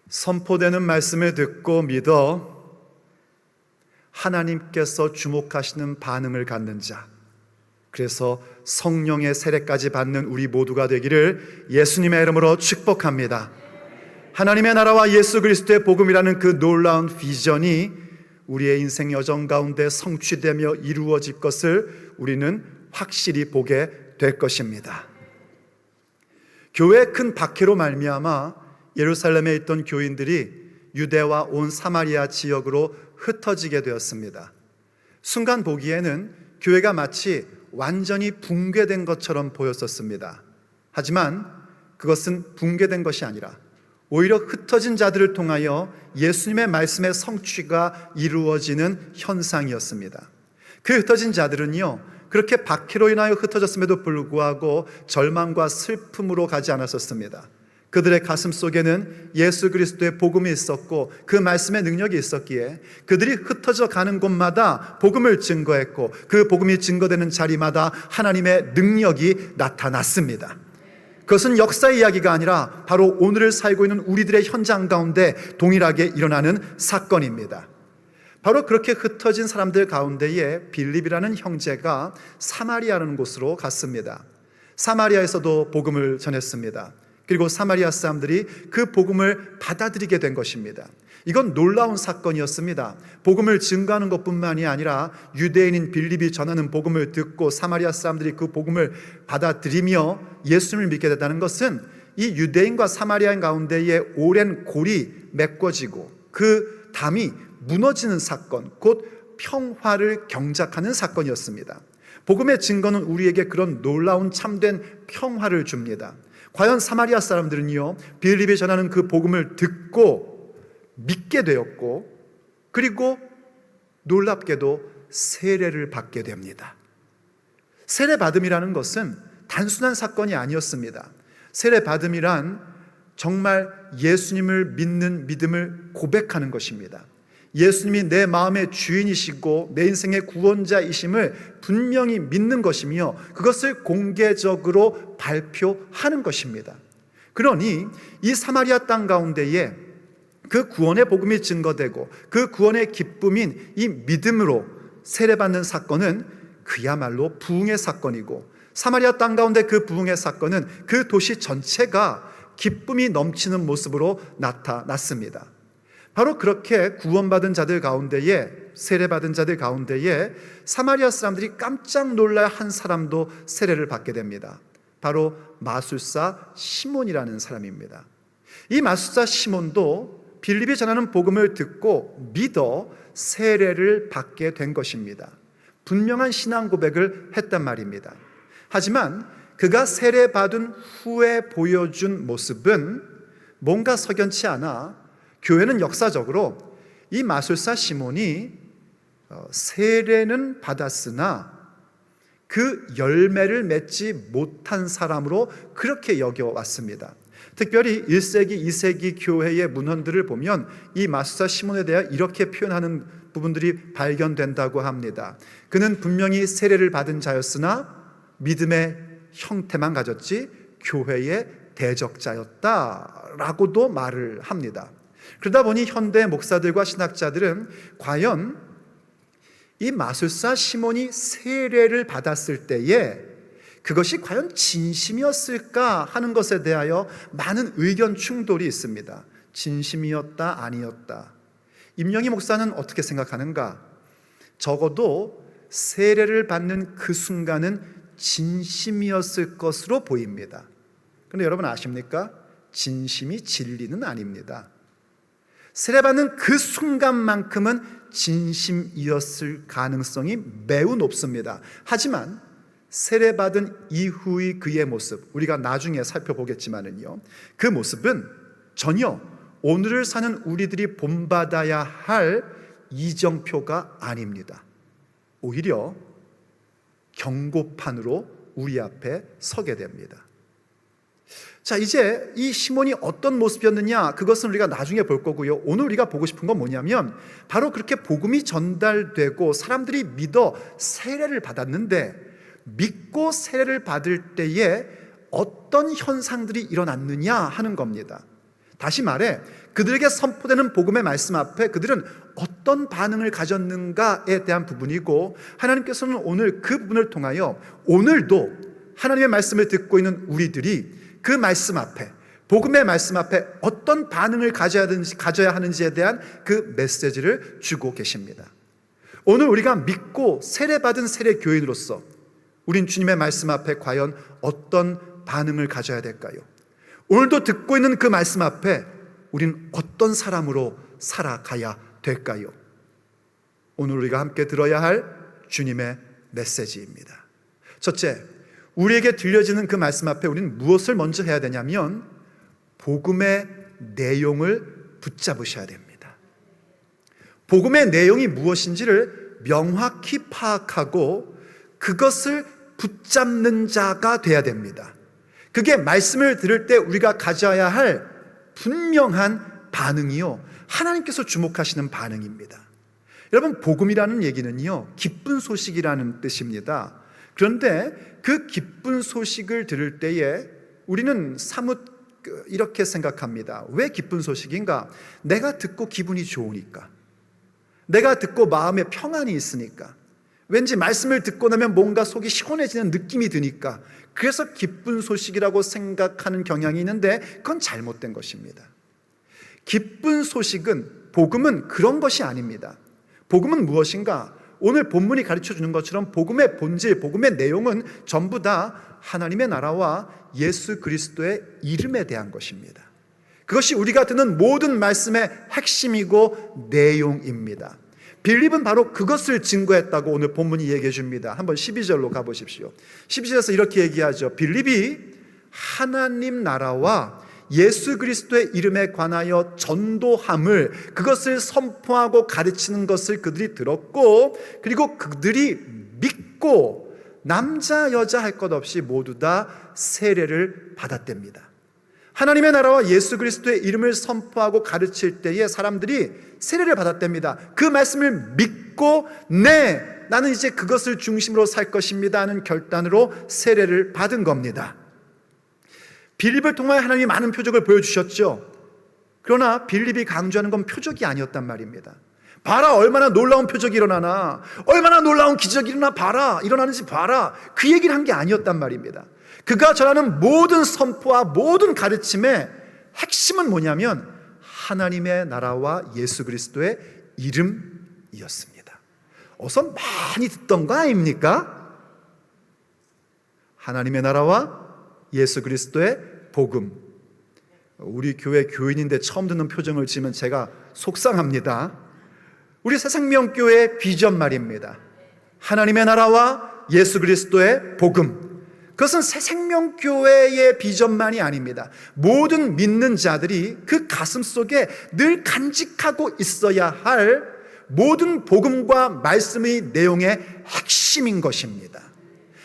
선포되는 말씀을 듣고 믿어 하나님께서 주목하시는 반응을 갖는 자, 그래서 성령의 세례까지 받는 우리 모두가 되기를 예수님의 이름으로 축복합니다. 하나님의 나라와 예수 그리스도의 복음이라는 그 놀라운 비전이 우리의 인생 여정 가운데 성취되며 이루어질 것을 우리는 확실히 보게 될 것입니다. 교회의 큰 박해로 말미암아 예루살렘에 있던 교인들이 유대와 온 사마리아 지역으로 흩어지게 되었습니다. 순간 보기에는 교회가 마치 완전히 붕괴된 것처럼 보였었습니다. 하지만 그것은 붕괴된 것이 아니라 오히려 흩어진 자들을 통하여 예수님의 말씀의 성취가 이루어지는 현상이었습니다. 그 흩어진 자들은요, 그렇게 박해로 인하여 흩어졌음에도 불구하고 절망과 슬픔으로 가지 않았었습니다. 그들의 가슴 속에는 예수 그리스도의 복음이 있었고 그 말씀의 능력이 있었기에 그들이 흩어져 가는 곳마다 복음을 증거했고 그 복음이 증거되는 자리마다 하나님의 능력이 나타났습니다. 그것은 역사의 이야기가 아니라 바로 오늘을 살고 있는 우리들의 현장 가운데 동일하게 일어나는 사건입니다. 바로 그렇게 흩어진 사람들 가운데에 빌립이라는 형제가 사마리아라는 곳으로 갔습니다. 사마리아에서도 복음을 전했습니다. 그리고 사마리아 사람들이 그 복음을 받아들이게 된 것입니다. 이건 놀라운 사건이었습니다. 복음을 증거하는 것뿐만이 아니라 유대인인 빌립이 전하는 복음을 듣고 사마리아 사람들이 그 복음을 받아들이며 예수님을 믿게 됐다는 것은 이 유대인과 사마리아인 가운데에 오랜 골이 메꿔지고 그 담이 무너지는 사건, 곧 평화를 경작하는 사건이었습니다. 복음의 증거는 우리에게 그런 놀라운 참된 평화를 줍니다. 과연 사마리아 사람들은요, 빌립이 전하는 그 복음을 듣고 믿게 되었고, 그리고 놀랍게도 세례를 받게 됩니다. 세례 받음이라는 것은 단순한 사건이 아니었습니다. 세례 받음이란 정말 예수님을 믿는 믿음을 고백하는 것입니다. 예수님이 내 마음의 주인이시고 내 인생의 구원자이심을 분명히 믿는 것이며 그것을 공개적으로 발표하는 것입니다. 그러니 이 사마리아 땅 가운데에 그 구원의 복음이 증거되고 그 구원의 기쁨인 이 믿음으로 세례받는 사건은 그야말로 부흥의 사건이고, 사마리아 땅 가운데 그 부흥의 사건은 그 도시 전체가 기쁨이 넘치는 모습으로 나타났습니다. 바로 그렇게 구원받은 자들 가운데에, 세례받은 자들 가운데에 사마리아 사람들이 깜짝 놀랄 한 사람도 세례를 받게 됩니다. 바로 마술사 시몬이라는 사람입니다. 이 마술사 시몬도 빌립이 전하는 복음을 듣고 믿어 세례를 받게 된 것입니다. 분명한 신앙 고백을 했단 말입니다. 하지만 그가 세례받은 후에 보여준 모습은 뭔가 석연치 않아 교회는 역사적으로 이 마술사 시몬이 세례는 받았으나 그 열매를 맺지 못한 사람으로 그렇게 여겨왔습니다. 특별히 1세기, 2세기 교회의 문헌들을 보면 이 마술사 시몬에 대해 이렇게 표현하는 부분들이 발견된다고 합니다. 그는 분명히 세례를 받은 자였으나 믿음의 형태만 가졌지 교회의 대적자였다라고도 말을 합니다. 그러다 보니 현대 목사들과 신학자들은 과연 이 마술사 시몬이 세례를 받았을 때에 그것이 과연 진심이었을까 하는 것에 대하여 많은 의견 충돌이 있습니다. 진심이었다, 아니었다. 임영희 목사는 어떻게 생각하는가? 적어도 세례를 받는 그 순간은 진심이었을 것으로 보입니다. 그런데 여러분 아십니까? 진심이 진리는 아닙니다. 세례받는 그 순간만큼은 진심이었을 가능성이 매우 높습니다. 하지만 세례받은 이후의 그의 모습, 우리가 나중에 살펴보겠지만은요, 그 모습은 전혀 오늘을 사는 우리들이 본받아야 할 이정표가 아닙니다. 오히려 경고판으로 우리 앞에 서게 됩니다. 자, 이제 이 시몬이 어떤 모습이었느냐, 그것은 우리가 나중에 볼 거고요. 오늘 우리가 보고 싶은 건 뭐냐면 바로 그렇게 복음이 전달되고 사람들이 믿어 세례를 받았는데, 믿고 세례를 받을 때에 어떤 현상들이 일어났느냐 하는 겁니다. 다시 말해, 그들에게 선포되는 복음의 말씀 앞에 그들은 어떤 반응을 가졌는가에 대한 부분이고, 하나님께서는 오늘 그 부분을 통하여 오늘도 하나님의 말씀을 듣고 있는 우리들이 그 말씀 앞에, 복음의 말씀 앞에 어떤 반응을 가져야 하는지에 대한 그 메시지를 주고 계십니다. 오늘 우리가 믿고 세례받은 세례교인으로서 우린 주님의 말씀 앞에 과연 어떤 반응을 가져야 될까요? 오늘도 듣고 있는 그 말씀 앞에 우린 어떤 사람으로 살아가야 될까요? 오늘 우리가 함께 들어야 할 주님의 메시지입니다. 첫째, 우리에게 들려지는 그 말씀 앞에 우리는 무엇을 먼저 해야 되냐면 복음의 내용을 붙잡으셔야 됩니다. 복음의 내용이 무엇인지를 명확히 파악하고 그것을 붙잡는 자가 돼야 됩니다. 그게 말씀을 들을 때 우리가 가져야 할 분명한 반응이요, 하나님께서 주목하시는 반응입니다. 여러분, 복음이라는 얘기는요, 기쁜 소식이라는 뜻입니다. 그런데 그 기쁜 소식을 들을 때에 우리는 사뭇 이렇게 생각합니다. 왜 기쁜 소식인가? 내가 듣고 기분이 좋으니까, 내가 듣고 마음에 평안이 있으니까, 왠지 말씀을 듣고 나면 뭔가 속이 시원해지는 느낌이 드니까, 그래서 기쁜 소식이라고 생각하는 경향이 있는데 그건 잘못된 것입니다. 기쁜 소식은, 복음은 그런 것이 아닙니다. 복음은 무엇인가? 오늘 본문이 가르쳐주는 것처럼 복음의 본질, 복음의 내용은 전부 다 하나님의 나라와 예수 그리스도의 이름에 대한 것입니다. 그것이 우리가 듣는 모든 말씀의 핵심이고 내용입니다. 빌립은 바로 그것을 증거했다고 오늘 본문이 얘기해 줍니다. 한번 12절로 가보십시오. 12절에서 이렇게 얘기하죠. 빌립이 하나님 나라와 예수 그리스도의 이름에 관하여 전도함을, 그것을 선포하고 가르치는 것을 그들이 들었고, 그리고 그들이 믿고 남자 여자 할 것 없이 모두 다 세례를 받았답니다. 하나님의 나라와 예수 그리스도의 이름을 선포하고 가르칠 때에 사람들이 세례를 받았답니다. 그 말씀을 믿고 나는 이제 그것을 중심으로 살 것입니다 하는 결단으로 세례를 받은 겁니다. 빌립을 통하여 하나님이 많은 표적을 보여주셨죠. 그러나 빌립이 강조하는 건 표적이 아니었단 말입니다. 봐라, 얼마나 놀라운 표적이 일어나나, 얼마나 놀라운 기적이 일어나는지 봐라, 그 얘기를 한 게 아니었단 말입니다. 그가 전하는 모든 선포와 모든 가르침의 핵심은 뭐냐면 하나님의 나라와 예수 그리스도의 이름이었습니다. 어서 많이 듣던 거 아닙니까? 하나님의 나라와 예수 그리스도의 복음. 우리 교회 교인인데 처음 듣는 표정을 지으면 제가 속상합니다. 우리 새생명교회의 비전 말입니다. 하나님의 나라와 예수 그리스도의 복음. 그것은 새생명교회의 비전만이 아닙니다. 모든 믿는 자들이 그 가슴 속에 늘 간직하고 있어야 할 모든 복음과 말씀의 내용의 핵심인 것입니다.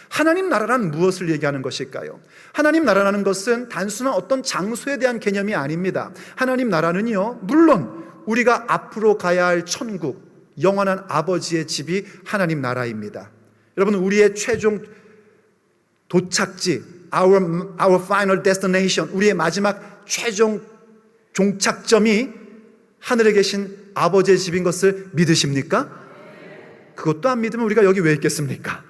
하나님 나라란 무엇을 얘기하는 것일까요? 하나님 나라라는 것은 단순한 어떤 장소에 대한 개념이 아닙니다. 하나님 나라는요, 물론 우리가 앞으로 가야 할 천국, 영원한 아버지의 집이 하나님 나라입니다. 여러분, 우리의 최종 도착지, our final destination, 우리의 마지막 최종 종착점이 하늘에 계신 아버지의 집인 것을 믿으십니까? 그것도 안 믿으면 우리가 여기 왜 있겠습니까?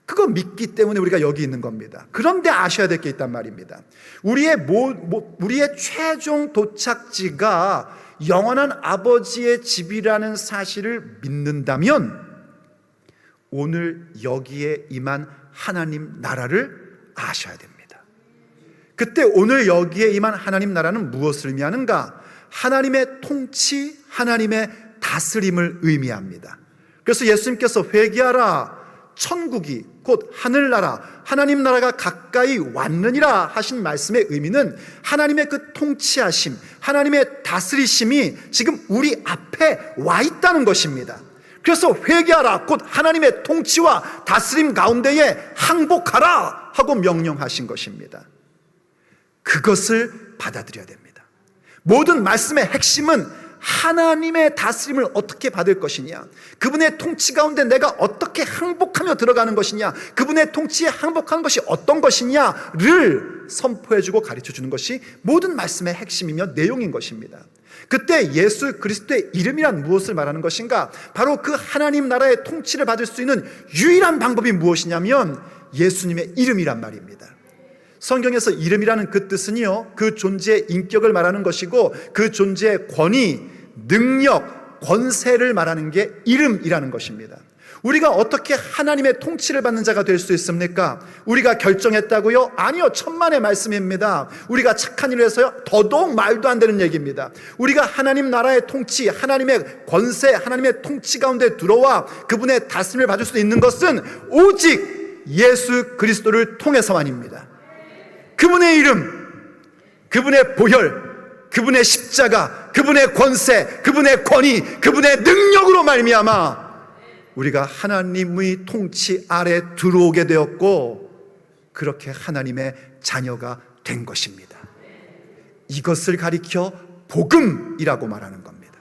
그거 믿기 때문에 우리가 여기 있는 겁니다. 그런데 아셔야 될 게 있단 말입니다. 우리의 최종 도착지가 영원한 아버지의 집이라는 사실을 믿는다면 오늘 여기에 임한 하나님 나라를 아셔야 됩니다. 그때 오늘 여기에 임한 하나님 나라는 무엇을 의미하는가? 하나님의 통치, 하나님의 다스림을 의미합니다. 그래서 예수님께서 회개하라, 천국이 곧 하늘나라, 하나님 나라가 가까이 왔느니라 하신 말씀의 의미는 하나님의 그 통치하심, 하나님의 다스리심이 지금 우리 앞에 와 있다는 것입니다. 그래서 회개하라, 곧 하나님의 통치와 다스림 가운데에 항복하라 하고 명령하신 것입니다. 그것을 받아들여야 됩니다. 모든 말씀의 핵심은 하나님의 다스림을 어떻게 받을 것이냐, 그분의 통치 가운데 내가 어떻게 항복하며 들어가는 것이냐, 그분의 통치에 항복하는 것이 어떤 것이냐를 선포해주고 가르쳐주는 것이 모든 말씀의 핵심이며 내용인 것입니다. 그때 예수 그리스도의 이름이란 무엇을 말하는 것인가? 바로 그 하나님 나라의 통치를 받을 수 있는 유일한 방법이 무엇이냐면 예수님의 이름이란 말입니다. 성경에서 이름이라는 그 뜻은요, 그 존재의 인격을 말하는 것이고 그 존재의 권위, 능력, 권세를 말하는 게 이름이라는 것입니다. 우리가 어떻게 하나님의 통치를 받는 자가 될 수 있습니까? 우리가 결정했다고요? 아니요, 천만의 말씀입니다. 우리가 착한 일을 해서요? 더더욱 말도 안 되는 얘기입니다. 우리가 하나님 나라의 통치, 하나님의 권세, 하나님의 통치 가운데 들어와 그분의 다스림을 받을 수 있는 것은 오직 예수 그리스도를 통해서만입니다. 그분의 이름, 그분의 보혈, 그분의 십자가, 그분의 권세, 그분의 권위, 그분의 능력으로 말미암아 우리가 하나님의 통치 아래 들어오게 되었고 그렇게 하나님의 자녀가 된 것입니다. 이것을 가리켜 복음이라고 말하는 겁니다.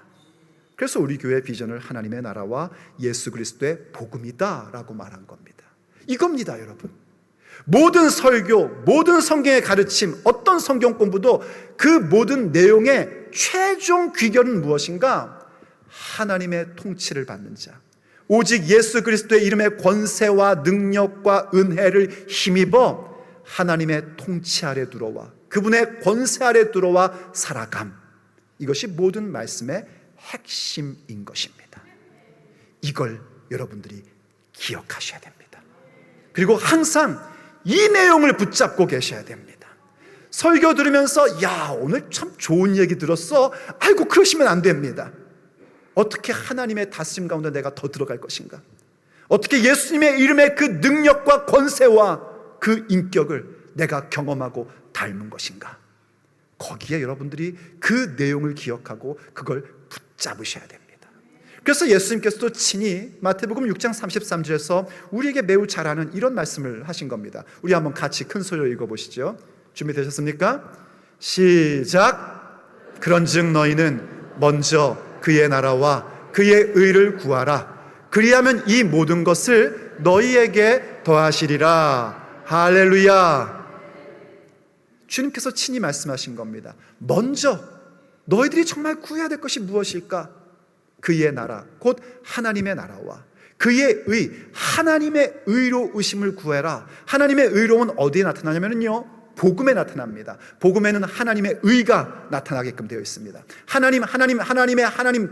그래서 우리 교회 비전을 하나님의 나라와 예수 그리스도의 복음이다라고 말한 겁니다. 이겁니다, 여러분. 모든 설교, 모든 성경의 가르침, 어떤 성경 공부도 그 모든 내용의 최종 귀결은 무엇인가? 하나님의 통치를 받는 자, 오직 예수 그리스도의 이름의 권세와 능력과 은혜를 힘입어 하나님의 통치 아래 들어와 그분의 권세 아래 들어와 살아감, 이것이 모든 말씀의 핵심인 것입니다. 이걸 여러분들이 기억하셔야 됩니다. 그리고 항상 이 내용을 붙잡고 계셔야 됩니다. 설교 들으면서 야, 오늘 참 좋은 얘기 들었어, 아이고 그러시면 안 됩니다. 어떻게 하나님의 다스림 가운데 내가 더 들어갈 것인가? 어떻게 예수님의 이름의 그 능력과 권세와 그 인격을 내가 경험하고 닮은 것인가? 거기에 여러분들이 그 내용을 기억하고 그걸 붙잡으셔야 됩니다. 그래서 예수님께서도 친히 마태복음 6장 33절에서 우리에게 매우 잘 아는 이런 말씀을 하신 겁니다. 우리 한번 같이 큰 소리로 읽어보시죠. 준비되셨습니까? 시작. 그런즉 너희는 먼저 그의 나라와 그의 의를 구하라. 그리하면 이 모든 것을 너희에게 더하시리라. 할렐루야. 주님께서 친히 말씀하신 겁니다. 먼저 너희들이 정말 구해야 될 것이 무엇일까? 그의 나라, 곧 하나님의 나라와 그의 의, 하나님의 의로우심을 구해라. 하나님의 의로움은 어디에 나타나냐면요, 복음에 나타납니다. 복음에는 하나님의 의가 나타나게끔 되어 있습니다. 하나님의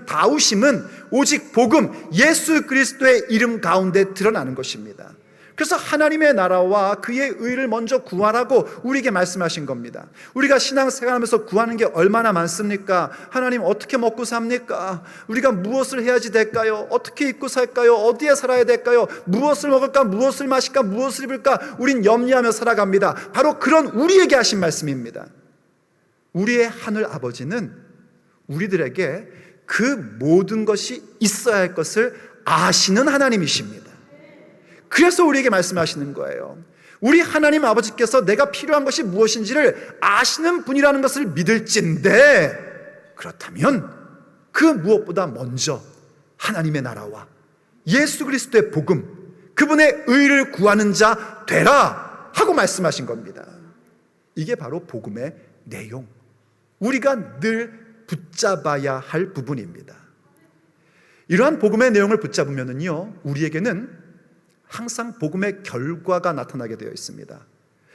다우심은 오직 복음, 예수 그리스도의 이름 가운데 드러나는 것입니다. 그래서 하나님의 나라와 그의 의를 먼저 구하라고 우리에게 말씀하신 겁니다. 우리가 신앙생활하면서 구하는 게 얼마나 많습니까? 하나님 어떻게 먹고 삽니까? 우리가 무엇을 해야지 될까요? 어떻게 입고 살까요? 어디에 살아야 될까요? 무엇을 먹을까? 무엇을 마실까? 무엇을 입을까? 우린 염려하며 살아갑니다. 바로 그런 우리에게 하신 말씀입니다. 우리의 하늘 아버지는 우리들에게 그 모든 것이 있어야 할 것을 아시는 하나님이십니다. 그래서 우리에게 말씀하시는 거예요. 우리 하나님 아버지께서 내가 필요한 것이 무엇인지를 아시는 분이라는 것을 믿을진데, 그렇다면 그 무엇보다 먼저 하나님의 나라와 예수 그리스도의 복음, 그분의 의를 구하는 자 되라 하고 말씀하신 겁니다. 이게 바로 복음의 내용, 우리가 늘 붙잡아야 할 부분입니다. 이러한 복음의 내용을 붙잡으면요, 우리에게는 항상 복음의 결과가 나타나게 되어 있습니다.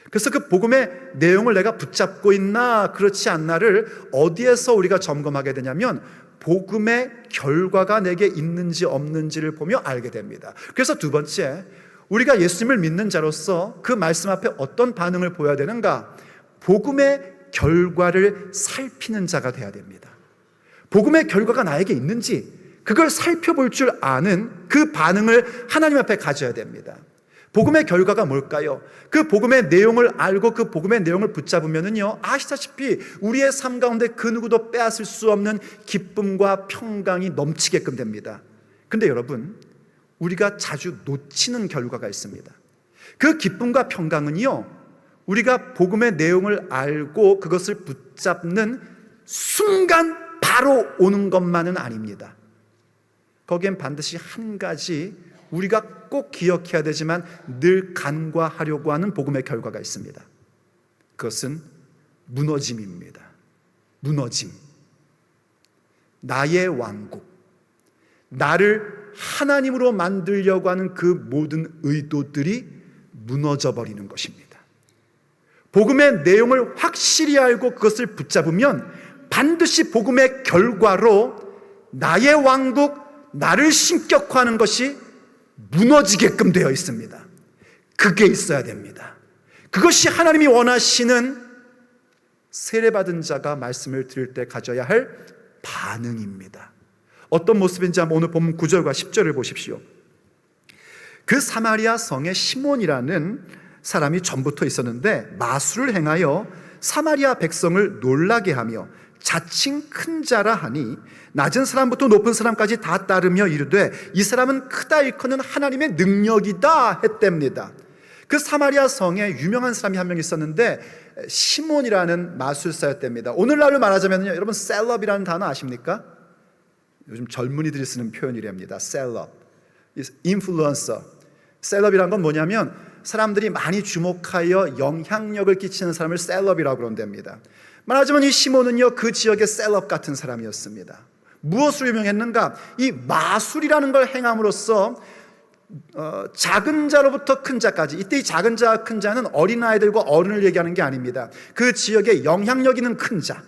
그래서 그 복음의 내용을 내가 붙잡고 있나 그렇지 않나를 어디에서 우리가 점검하게 되냐면 복음의 결과가 내게 있는지 없는지를 보며 알게 됩니다. 그래서 두 번째, 우리가 예수님을 믿는 자로서 그 말씀 앞에 어떤 반응을 보여야 되는가? 복음의 결과를 살피는 자가 되어야 됩니다. 복음의 결과가 나에게 있는지 그걸 살펴볼 줄 아는 그 반응을 하나님 앞에 가져야 됩니다. 복음의 결과가 뭘까요? 그 복음의 내용을 알고 그 복음의 내용을 붙잡으면요, 아시다시피 우리의 삶 가운데 그 누구도 빼앗을 수 없는 기쁨과 평강이 넘치게끔 됩니다. 근데 여러분, 우리가 자주 놓치는 결과가 있습니다. 그 기쁨과 평강은요, 우리가 복음의 내용을 알고 그것을 붙잡는 순간 바로 오는 것만은 아닙니다. 거기엔 반드시 한 가지 우리가 꼭 기억해야 되지만 늘 간과하려고 하는 복음의 결과가 있습니다. 그것은 무너짐입니다. 무너짐. 나의 왕국, 나를 하나님으로 만들려고 하는 그 모든 의도들이 무너져 버리는 것입니다. 복음의 내용을 확실히 알고 그것을 붙잡으면 반드시 복음의 결과로 나의 왕국, 나를 신격화하는 것이 무너지게끔 되어 있습니다. 그게 있어야 됩니다. 그것이 하나님이 원하시는 세례받은 자가 말씀을 들을 때 가져야 할 반응입니다. 어떤 모습인지 한번 오늘 본문 9절과 10절을 보십시오. 그 사마리아 성에 시몬이라는 사람이 전부터 있었는데 마술을 행하여 사마리아 백성을 놀라게 하며 자칭 큰 자라 하니 낮은 사람부터 높은 사람까지 다 따르며 이르되 이 사람은 크다 일컫는 하나님의 능력이다 했답니다. 그 사마리아 성에 유명한 사람이 한 명 있었는데 시몬이라는 마술사였답니다. 오늘날로 말하자면요, 여러분 셀럽이라는 단어 아십니까? 요즘 젊은이들이 쓰는 표현이랍니다. 셀럽, 인플루언서. 셀럽이란 건 뭐냐면 사람들이 많이 주목하여 영향력을 끼치는 사람을 셀럽이라고 그런답니다. 말하자면 이 시몬은요, 그 지역의 셀럽 같은 사람이었습니다. 무엇으로 유명했는가? 이 마술이라는 걸 행함으로써 작은 자로부터 큰 자까지, 이때 이 작은 자, 큰 자는 어린아이들과 어른을 얘기하는 게 아닙니다. 그 지역에 영향력 있는 큰 자,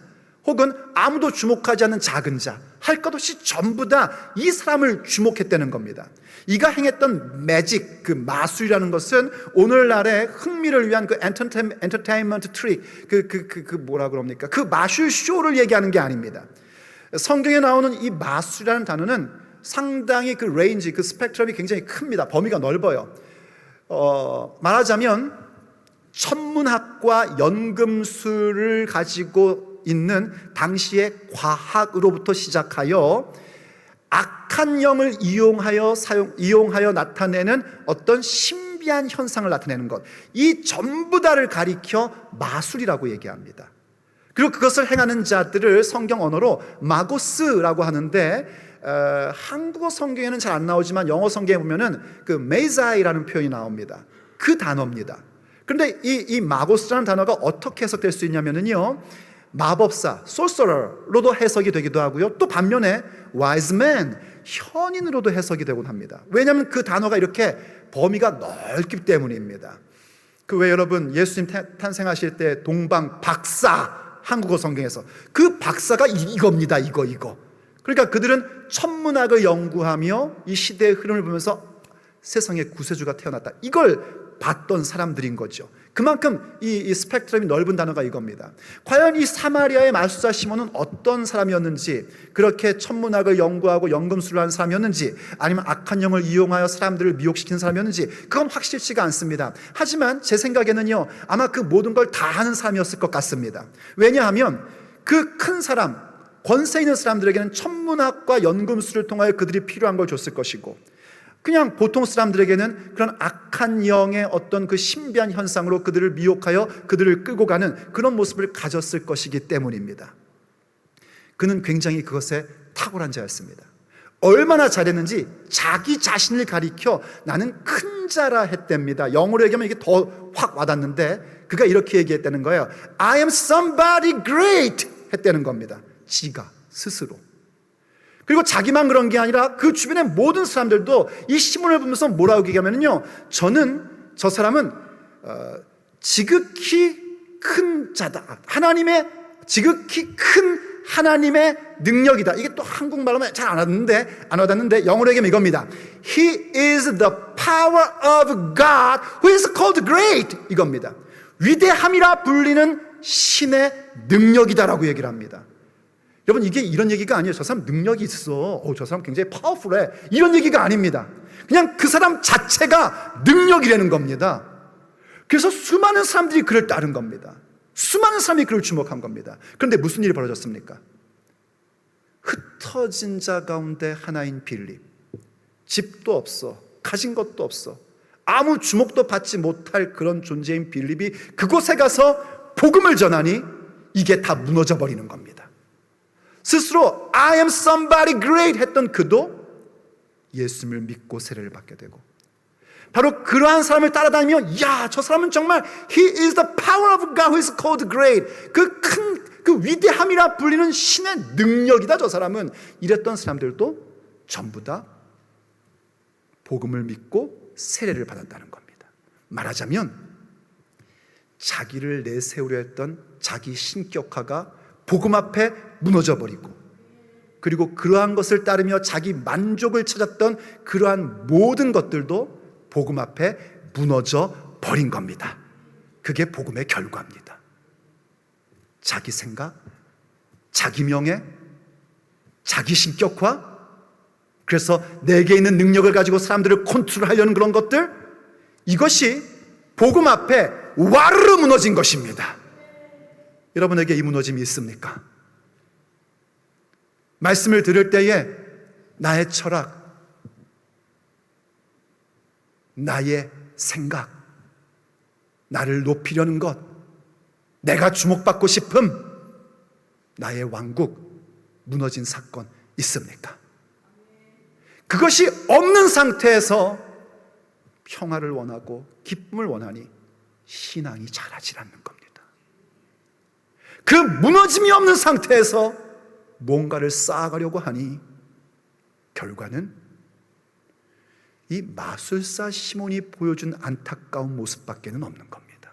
혹은 아무도 주목하지 않는 작은 자, 할 것 없이 전부 다 이 사람을 주목했다는 겁니다. 이가 행했던 매직, 그 마술이라는 것은 오늘날의 흥미를 위한 그 엔터테인먼트 트릭, 뭐라 그럽니까? 그 마술 쇼를 얘기하는 게 아닙니다. 성경에 나오는 이 마술이라는 단어는 상당히 그 레인지, 그 스펙트럼이 굉장히 큽니다. 범위가 넓어요. 말하자면 천문학과 연금술을 가지고 있는 당시의 과학으로부터 시작하여 악한 영을 이용하여 나타내는 어떤 신비한 현상을 나타내는 것, 이 전부 다를 가리켜 마술이라고 얘기합니다. 그리고 그것을 행하는 자들을 성경 언어로 마고스라고 하는데 한국어 성경에는 잘 안 나오지만 영어 성경에 보면은 그 메이자이라는 표현이 나옵니다. 그 단어입니다. 그런데 이 마고스라는 단어가 어떻게 해석될 수 있냐면요, 마법사, sorcerer로도 해석이 되기도 하고요, 또 반면에 wise man, 현인으로도 해석이 되곤 합니다. 왜냐하면 그 단어가 이렇게 범위가 넓기 때문입니다. 그 왜 여러분 예수님 탄생하실 때 동방 박사, 한국어 성경에서 그 박사가 이겁니다. 이거. 그러니까 그들은 천문학을 연구하며 이 시대의 흐름을 보면서 세상에 구세주가 태어났다, 이걸 봤던 사람들인 거죠. 그만큼 이 스펙트럼이 넓은 단어가 이겁니다. 과연 이 사마리아의 마술사 시몬은 어떤 사람이었는지, 그렇게 천문학을 연구하고 연금술을 하는 사람이었는지, 아니면 악한 영을 이용하여 사람들을 미혹시키는 사람이었는지, 그건 확실치가 않습니다. 하지만 제 생각에는요, 아마 그 모든 걸 다 하는 사람이었을 것 같습니다. 왜냐하면 그 큰 사람, 권세 있는 사람들에게는 천문학과 연금술을 통하여 그들이 필요한 걸 줬을 것이고, 그냥 보통 사람들에게는 그런 악한 영의 어떤 그 신비한 현상으로 그들을 미혹하여 그들을 끌고 가는 그런 모습을 가졌을 것이기 때문입니다. 그는 굉장히 그것에 탁월한 자였습니다. 얼마나 잘했는지 자기 자신을 가리켜 나는 큰 자라 했답니다. 영어로 얘기하면 이게 더 확 와닿는데 그가 이렇게 얘기했다는 거예요. I am somebody great 했다는 겁니다. 지가 스스로. 그리고 자기만 그런 게 아니라 그 주변의 모든 사람들도 이 시몬을 보면서 뭐라고 얘기하면요, 저 사람은 지극히 큰 자다, 하나님의 지극히 큰 하나님의 능력이다. 이게 또 한국말로 잘 안 와닿는데 영어로 얘기하면 이겁니다. He is the power of God who is called great, 이겁니다. 위대함이라 불리는 신의 능력이다라고 얘기를 합니다. 여러분, 이게 이런 얘기가 아니에요. 저 사람 능력이 있어, 저 사람 굉장히 파워풀해, 이런 얘기가 아닙니다. 그냥 그 사람 자체가 능력이라는 겁니다. 그래서 수많은 사람들이 그를 따른 겁니다. 수많은 사람이 그를 주목한 겁니다. 그런데 무슨 일이 벌어졌습니까? 흩어진 자 가운데 하나인 빌립, 집도 없어, 가진 것도 없어, 아무 주목도 받지 못할 그런 존재인 빌립이 그곳에 가서 복음을 전하니 이게 다 무너져 버리는 겁니다. 스스로 I am somebody great 했던 그도 예수님을 믿고 세례를 받게 되고, 바로 그러한 사람을 따라다니며 야, 저 사람은 정말 He is the power of God who is called great, 그 위대함이라 불리는 신의 능력이다 저 사람은, 이랬던 사람들도 전부 다 복음을 믿고 세례를 받았다는 겁니다. 말하자면 자기를 내세우려 했던 자기 신격화가 복음 앞에 무너져 버리고, 그리고 그러한 것을 따르며 자기 만족을 찾았던 그러한 모든 것들도 복음 앞에 무너져 버린 겁니다. 그게 복음의 결과입니다. 자기 생각, 자기 명예, 자기 신격화, 그래서 내게 있는 능력을 가지고 사람들을 컨트롤하려는 그런 것들, 이것이 복음 앞에 와르르 무너진 것입니다. 여러분에게 이 무너짐이 있습니까? 말씀을 들을 때에 나의 철학, 나의 생각, 나를 높이려는 것, 내가 주목받고 싶음, 나의 왕국 무너진 사건 있습니까? 그것이 없는 상태에서 평화를 원하고 기쁨을 원하니 신앙이 자라질 않는 겁니다. 그 무너짐이 없는 상태에서 뭔가를 쌓아가려고 하니 결과는 이 마술사 시몬이 보여준 안타까운 모습밖에는 없는 겁니다.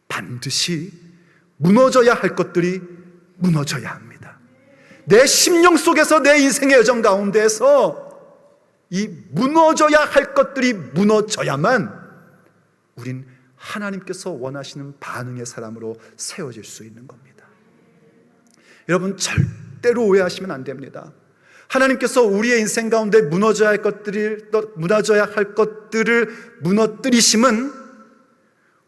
반드시 무너져야 할 것들이 무너져야 합니다. 내 심령 속에서, 내 인생의 여정 가운데에서 이 무너져야 할 것들이 무너져야만 우린 하나님께서 원하시는 반응의 사람으로 세워질 수 있는 겁니다. 여러분, 절대로 오해하시면 안 됩니다. 하나님께서 우리의 인생 가운데 무너져야 할 것들을 무너뜨리심은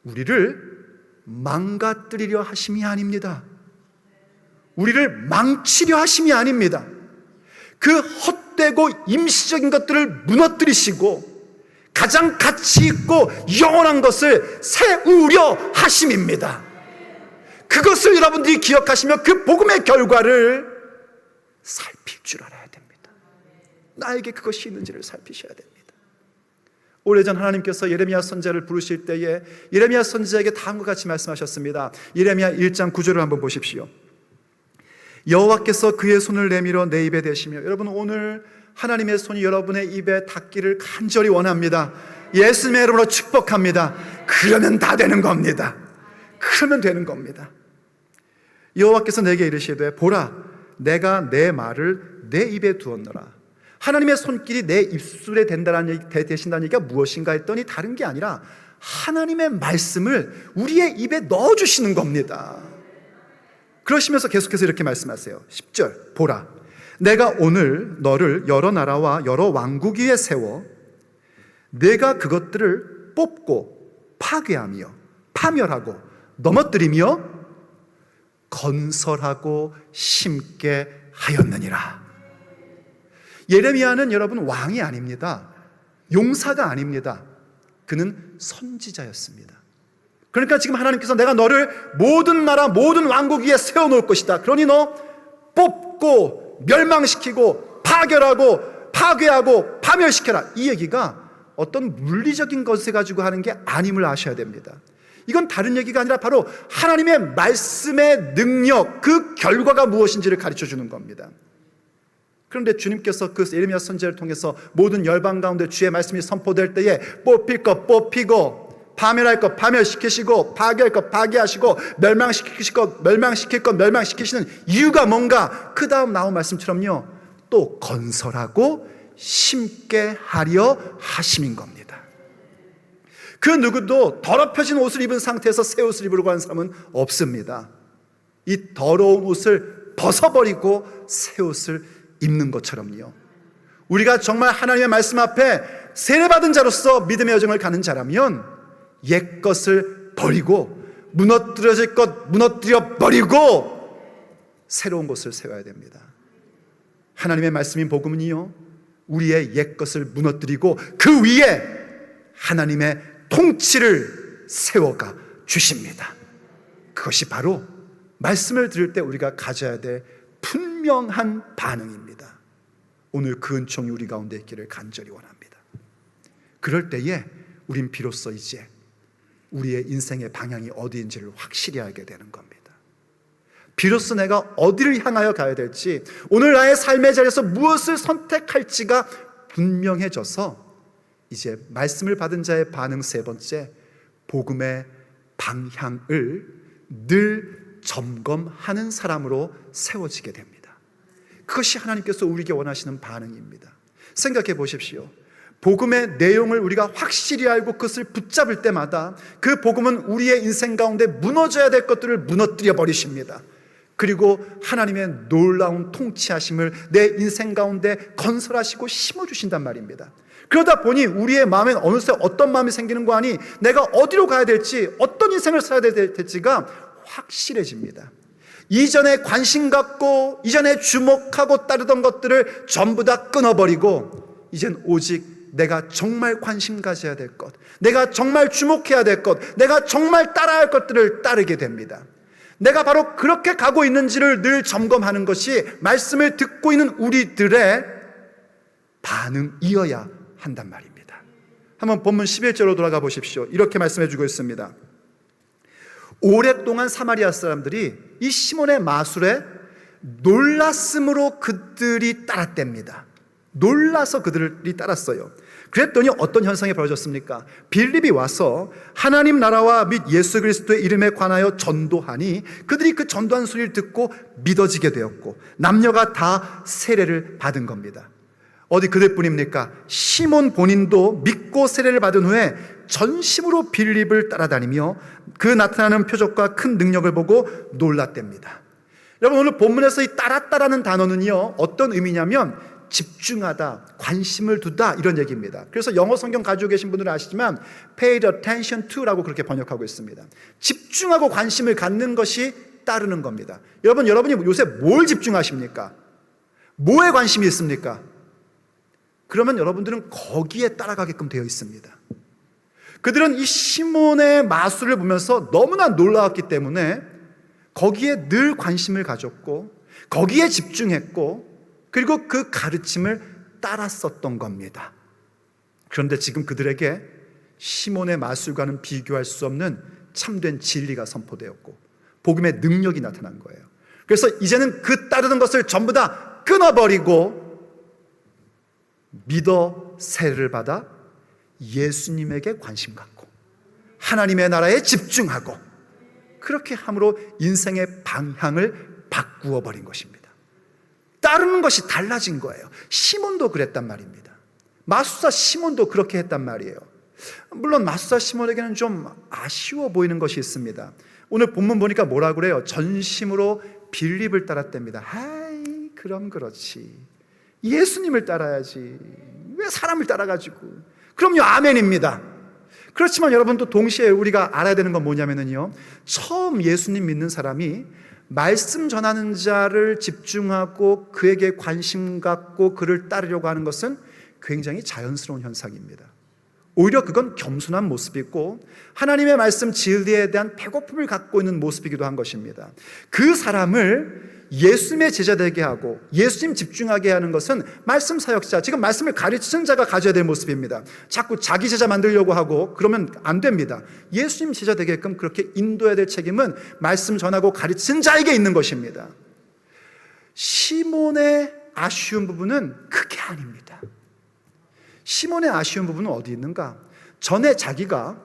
우리를 망가뜨리려 하심이 아닙니다. 우리를 망치려 하심이 아닙니다. 그 헛되고 임시적인 것들을 무너뜨리시고 가장 가치 있고 영원한 것을 세우려 하심입니다. 그것을 여러분들이 기억하시며 그 복음의 결과를 살필 줄 알아야 됩니다. 나에게 그것이 있는지를 살피셔야 됩니다. 오래전 하나님께서 예레미야 선지자를 부르실 때에 예레미야 선지자에게 다음과 같이 말씀하셨습니다. 예레미야 1장 9절을 한번 보십시오. 여호와께서 그의 손을 내밀어 내 입에 대시며, 여러분, 오늘 하나님의 손이 여러분의 입에 닿기를 간절히 원합니다. 예수님의 이름으로 축복합니다. 그러면 다 되는 겁니다. 그러면 되는 겁니다. 여호와께서 내게 이르시되 보라, 내가 내 말을 내 입에 두었노라. 하나님의 손길이 내 입술에 대신다는 얘기가 무엇인가 했더니 다른 게 아니라 하나님의 말씀을 우리의 입에 넣어주시는 겁니다. 그러시면서 계속해서 이렇게 말씀하세요. 10절, 보라, 내가 오늘 너를 여러 나라와 여러 왕국 위에 세워 내가 그것들을 뽑고 파괴하며 파멸하고 넘어뜨리며 건설하고 심게 하였느니라. 예레미야는 여러분 왕이 아닙니다. 용사가 아닙니다. 그는 선지자였습니다. 그러니까 지금 하나님께서 내가 너를 모든 나라 모든 왕국 위에 세워놓을 것이다. 그러니 너 뽑고 멸망시키고 파결하고 파괴하고 파멸시켜라. 이 얘기가 어떤 물리적인 것을 가지고 하는 게 아님을 아셔야 됩니다. 이건 다른 얘기가 아니라 바로 하나님의 말씀의 능력, 그 결과가 무엇인지를 가르쳐 주는 겁니다. 그런데 주님께서 그 예레미야 선지자를 통해서 모든 열방 가운데 주의 말씀이 선포될 때에 뽑힐 것 뽑히고 파멸할 것 파멸시키시고 파괴할 것 파괴하시고 멸망시킬 것 멸망시키시는 이유가 뭔가? 그 다음 나온 말씀처럼요, 또 건설하고 심게 하려 하심인 겁니다. 그 누구도 더럽혀진 옷을 입은 상태에서 새 옷을 입으려고 하는 사람은 없습니다. 이 더러운 옷을 벗어버리고 새 옷을 입는 것처럼요, 우리가 정말 하나님의 말씀 앞에 세례받은 자로서 믿음의 여정을 가는 자라면 옛 것을 버리고 무너뜨려질 것 무너뜨려 버리고 새로운 것을 세워야 됩니다. 하나님의 말씀인 복음은요, 우리의 옛 것을 무너뜨리고 그 위에 하나님의 통치를 세워가 주십니다. 그것이 바로 말씀을 들을 때 우리가 가져야 될 분명한 반응입니다. 오늘 그 은총이 우리 가운데 있기를 간절히 원합니다. 그럴 때에 우린 비로소 이제 우리의 인생의 방향이 어디인지를 확실히 알게 되는 겁니다. 비로소 내가 어디를 향하여 가야 될지, 오늘 나의 삶의 자리에서 무엇을 선택할지가 분명해져서 이제 말씀을 받은 자의 반응 세 번째, 복음의 방향을 늘 점검하는 사람으로 세워지게 됩니다. 그것이 하나님께서 우리에게 원하시는 반응입니다. 생각해 보십시오. 복음의 내용을 우리가 확실히 알고 그것을 붙잡을 때마다 그 복음은 우리의 인생 가운데 무너져야 될 것들을 무너뜨려 버리십니다. 그리고 하나님의 놀라운 통치하심을 내 인생 가운데 건설하시고 심어주신단 말입니다. 그러다 보니 우리의 마음에 어느새 어떤 마음이 생기는 거 아니, 내가 어디로 가야 될지, 어떤 인생을 살아야 될지가 확실해집니다. 이전에 관심 갖고 이전에 주목하고 따르던 것들을 전부 다 끊어버리고 이젠 오직 내가 정말 관심 가져야 될 것, 내가 정말 주목해야 될 것, 내가 정말 따라야 할 것들을 따르게 됩니다. 내가 바로 그렇게 가고 있는지를 늘 점검하는 것이 말씀을 듣고 있는 우리들의 반응이어야 한단 말입니다. 한번 본문 11절로 돌아가 보십시오. 이렇게 말씀해 주고 있습니다. 오랫동안 사마리아 사람들이 이 시몬의 마술에 놀랐으므로 그들이 따랐답니다. 놀라서 그들이 따랐어요. 그랬더니 어떤 현상이 벌어졌습니까? 빌립이 와서 하나님 나라와 및 예수 그리스도의 이름에 관하여 전도하니 그들이 그 전도한 소리를 듣고 믿어지게 되었고 남녀가 다 세례를 받은 겁니다. 어디 그들뿐입니까? 시몬 본인도 믿고 세례를 받은 후에 전심으로 빌립을 따라다니며 그 나타나는 표적과 큰 능력을 보고 놀랐답니다. 여러분, 오늘 본문에서 이 따랐다라는 단어는요, 어떤 의미냐면 집중하다, 관심을 두다, 이런 얘기입니다. 그래서 영어 성경 가지고 계신 분들은 아시지만 paid attention to라고 그렇게 번역하고 있습니다. 집중하고 관심을 갖는 것이 따르는 겁니다. 여러분이 요새 뭘 집중하십니까? 뭐에 관심이 있습니까? 그러면 여러분들은 거기에 따라가게끔 되어 있습니다. 그들은 이 시몬의 마술을 보면서 너무나 놀라웠기 때문에 거기에 늘 관심을 가졌고 거기에 집중했고 그리고 그 가르침을 따랐었던 겁니다. 그런데 지금 그들에게 시몬의 마술과는 비교할 수 없는 참된 진리가 선포되었고 복음의 능력이 나타난 거예요. 그래서 이제는 그 따르는 것을 전부 다 끊어버리고 믿어 세례를 받아 예수님에게 관심 갖고 하나님의 나라에 집중하고 그렇게 함으로 인생의 방향을 바꾸어 버린 것입니다. 따르는 것이 달라진 거예요. 시몬도 그랬단 말입니다. 마술사 시몬도 그렇게 했단 말이에요. 물론 마술사 시몬에게는 좀 아쉬워 보이는 것이 있습니다. 오늘 본문 보니까 뭐라 그래요? 전심으로 빌립을 따랐답니다. 아이, 그럼 그렇지. 예수님을 따라야지. 왜 사람을 따라가지고. 그럼요, 아멘입니다. 그렇지만 여러분, 또 동시에 우리가 알아야 되는 건 뭐냐면요, 처음 예수님 믿는 사람이 말씀 전하는 자를 집중하고 그에게 관심 갖고 그를 따르려고 하는 것은 굉장히 자연스러운 현상입니다. 오히려 그건 겸손한 모습이고 하나님의 말씀 진리에 대한 배고픔을 갖고 있는 모습이기도 한 것입니다. 그 사람을 예수님의 제자 되게 하고 예수님 집중하게 하는 것은 말씀 사역자, 지금 말씀을 가르치는 자가 가져야 될 모습입니다. 자꾸 자기 제자 만들려고 하고 그러면 안 됩니다. 예수님 제자 되게끔 그렇게 인도해야 될 책임은 말씀 전하고 가르치는 자에게 있는 것입니다. 시몬의 아쉬운 부분은 그게 아닙니다. 시몬의 아쉬운 부분은 어디 있는가? 전에 자기가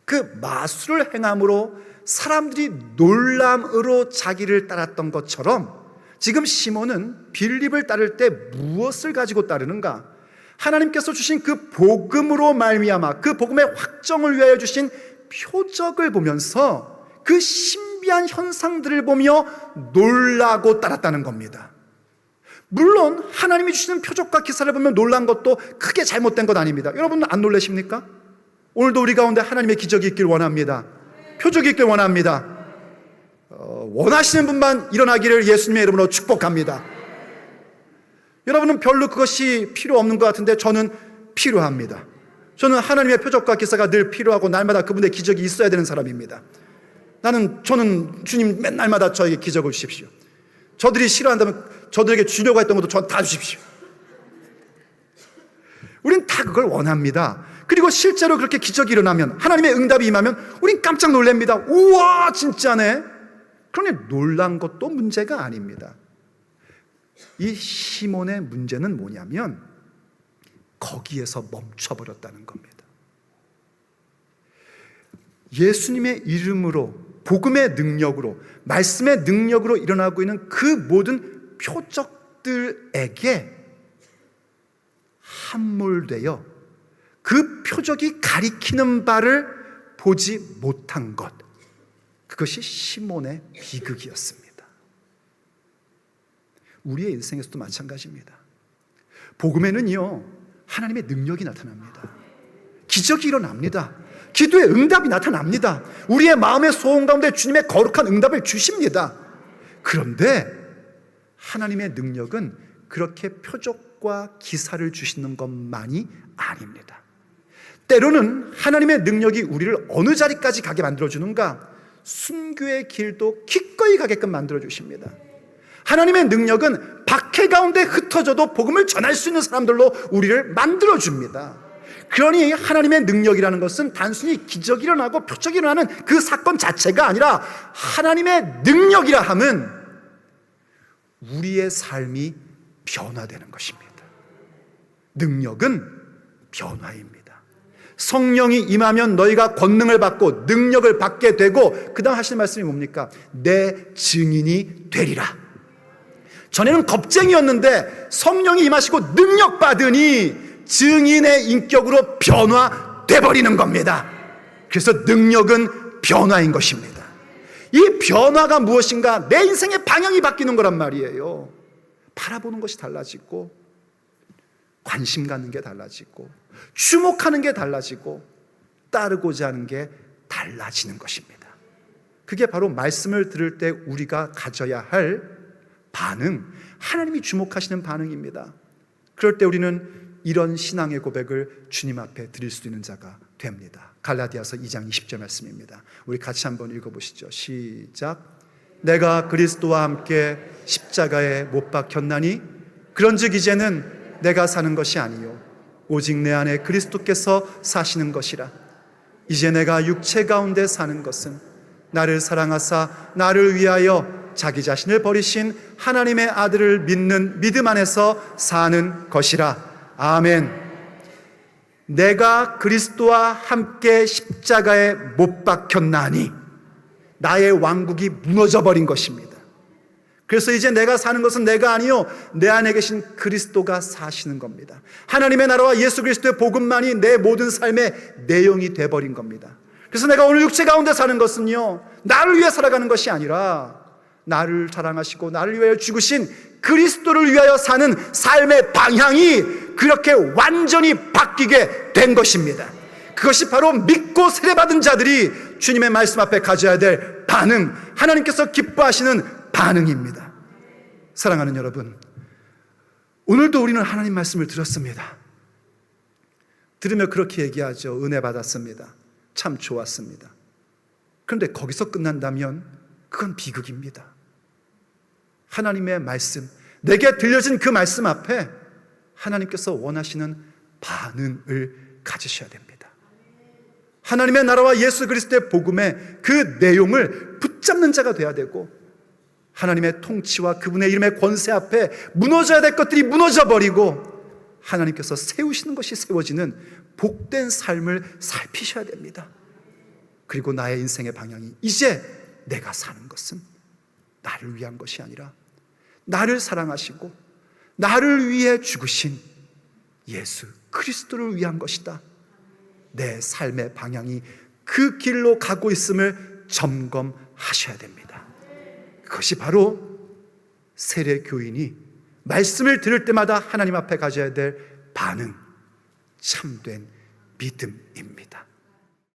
그 마술을 행함으로 사람들이 놀람으로 자기를 따랐던 것처럼 지금 시몬은 빌립을 따를 때 무엇을 가지고 따르는가? 하나님께서 주신 그 복음으로 말미암아 그 복음의 확정을 위하여 주신 표적을 보면서 그 신비한 현상들을 보며 놀라고 따랐다는 겁니다. 물론 하나님이 주시는 표적과 기사를 보면 놀란 것도 크게 잘못된 것 아닙니다. 여러분 안 놀라십니까? 오늘도 우리 가운데 하나님의 기적이 있길 원합니다. 표적이 있길 원합니다. 원하시는 분만 일어나기를 예수님의 이름으로 축복합니다. 여러분은 별로 그것이 필요 없는 것 같은데 저는 필요합니다. 저는 하나님의 표적과 기사가 늘 필요하고 날마다 그분의 기적이 있어야 되는 사람입니다. 저는 주님 맨날마다 저에게 기적을 주십시오. 저들이 싫어한다면 저들에게 주려고 했던 것도 저한테 다 주십시오. 우린 다 그걸 원합니다. 그리고 실제로 그렇게 기적이 일어나면, 하나님의 응답이 임하면 우린 깜짝 놀랍니다. 우와, 진짜네. 그러니 놀란 것도 문제가 아닙니다. 이 시몬의 문제는 뭐냐면 거기에서 멈춰버렸다는 겁니다. 예수님의 이름으로, 복음의 능력으로, 말씀의 능력으로 일어나고 있는 그 모든 표적들에게 함몰되어 그 표적이 가리키는 바를 보지 못한 것, 그것이 시몬의 비극이었습니다. 우리의 인생에서도 마찬가지입니다. 복음에는요, 하나님의 능력이 나타납니다. 기적이 일어납니다. 기도의 응답이 나타납니다. 우리의 마음의 소원 가운데 주님의 거룩한 응답을 주십니다. 그런데 하나님의 능력은 그렇게 표적과 기사를 주시는 것만이 아닙니다. 때로는 하나님의 능력이 우리를 어느 자리까지 가게 만들어주는가? 순교의 길도 기꺼이 가게끔 만들어주십니다. 하나님의 능력은 박해 가운데 흩어져도 복음을 전할 수 있는 사람들로 우리를 만들어줍니다. 그러니 하나님의 능력이라는 것은 단순히 기적이 일어나고 표적이 일어나는 그 사건 자체가 아니라, 하나님의 능력이라 함은 우리의 삶이 변화되는 것입니다. 능력은 변화입니다. 성령이 임하면 너희가 권능을 받고 능력을 받게 되고, 그 다음 하시는 말씀이 뭡니까? 내 증인이 되리라. 전에는 겁쟁이였는데 성령이 임하시고 능력 받으니 증인의 인격으로 변화돼 버리는 겁니다. 그래서 능력은 변화인 것입니다. 이 변화가 무엇인가? 내 인생의 방향이 바뀌는 거란 말이에요. 바라보는 것이 달라지고, 관심 갖는 게 달라지고, 주목하는 게 달라지고, 따르고자 하는 게 달라지는 것입니다. 그게 바로 말씀을 들을 때 우리가 가져야 할 반응, 하나님이 주목하시는 반응입니다. 그럴 때 우리는 이런 신앙의 고백을 주님 앞에 드릴 수 있는 자가 됩니다. 갈라디아서 2장 20절 말씀입니다. 우리 같이 한번 읽어보시죠. 시작. 내가 그리스도와 함께 십자가에 못 박혔나니 그런즉 이제는 내가 사는 것이 아니요 오직 내 안에 그리스도께서 사시는 것이라. 이제 내가 육체 가운데 사는 것은 나를 사랑하사 나를 위하여 자기 자신을 버리신 하나님의 아들을 믿는 믿음 안에서 사는 것이라. 아멘. 내가 그리스도와 함께 십자가에 못 박혔나니 나의 왕국이 무너져 버린 것입니다. 그래서 이제 내가 사는 것은 내가 아니요 내 안에 계신 그리스도가 사시는 겁니다. 하나님의 나라와 예수 그리스도의 복음만이 내 모든 삶의 내용이 돼버린 겁니다. 그래서 내가 오늘 육체 가운데 사는 것은요, 나를 위해 살아가는 것이 아니라 나를 사랑하시고 나를 위하여 죽으신 그리스도를 위하여 사는 삶의 방향이 그렇게 완전히 바뀌게 된 것입니다. 그것이 바로 믿고 세례받은 자들이 주님의 말씀 앞에 가져야 될 반응, 하나님께서 기뻐하시는 반응입니다. 사랑하는 여러분, 오늘도 우리는 하나님 말씀을 들었습니다. 들으며 그렇게 얘기하죠. 은혜 받았습니다. 참 좋았습니다. 그런데 거기서 끝난다면 그건 비극입니다. 하나님의 말씀, 내게 들려진 그 말씀 앞에 하나님께서 원하시는 반응을 가지셔야 됩니다. 하나님의 나라와 예수 그리스도의 복음의 그 내용을 붙잡는 자가 되어야 되고, 하나님의 통치와 그분의 이름의 권세 앞에 무너져야 될 것들이 무너져버리고 하나님께서 세우시는 것이 세워지는 복된 삶을 살피셔야 됩니다. 그리고 나의 인생의 방향이 이제 내가 사는 것은 나를 위한 것이 아니라 나를 사랑하시고 나를 위해 죽으신 예수 그리스도를 위한 것이다. 내 삶의 방향이 그 길로 가고 있음을 점검하셔야 됩니다. 그것이 바로 세례교인이 말씀을 들을 때마다 하나님 앞에 가져야 될 반응, 참된 믿음입니다.